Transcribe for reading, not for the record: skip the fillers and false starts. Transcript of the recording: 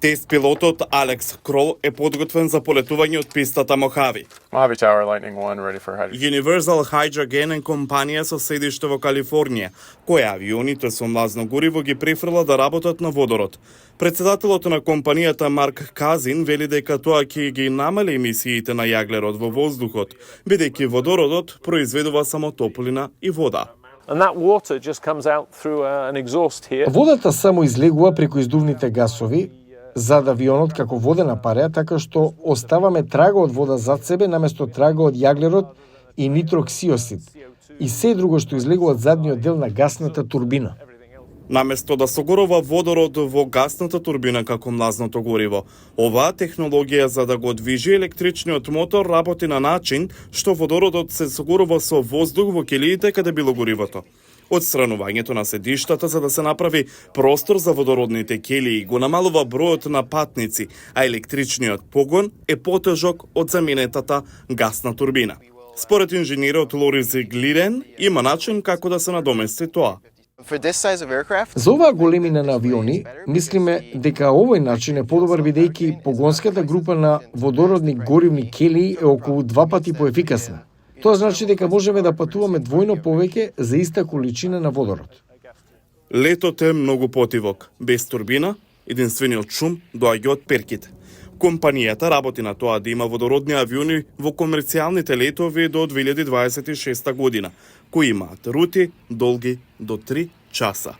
Тест пилотот Алекс Крол е подготвен за полетување од пистата Мохави. Mojave Tower Lightning 1 ready for hydrogen. Universal Hydrogen е компанија со седиште во Калифорнија, која авионите со млазно гориво ги префрла да работат на водород. Председателот на компанијата Марк Казин вели дека тоа ќе ги намали емисиите на јаглерод во воздухот, бидејќи водородот произведува само топлина и вода. And that water just comes out through an exhaust here. Водата само излегува преку издувните гасови зад авионот како водена пареја, така што оставаме трага од вода зад себе наместо трага од јаглерод и нитроксиосид и се друго што излегува од задниот дел на гасната турбина. Наместо да согорува водород во гасната турбина како млазното гориво, оваа технологија за да го движи електричниот мотор работи на начин што водородот се согорува со воздух во келиите каде било горивото. Отстранувањето на седиштата за да се направи простор за водородните келии го намалува бројот на патници, а електричниот погон е потежок од заменетата гасна турбина. Според инженерот Лорис Глиден, има начин како да се надомести тоа. За оваа големина на авиони, мислиме дека овој начин е подобар бидејќи погонската група на водородни горивни келии е околу 2 пати поефикасна. Тоа значи дека можеме да патуваме двојно повеќе за иста количина на водород. Летот е многу потивок. Без турбина, единствениот шум доаѓа од перките. Компанијата работи на тоа да има водородни авиони во комерцијалните летови до 2026 година, кои имаат рути долги до 3 часа.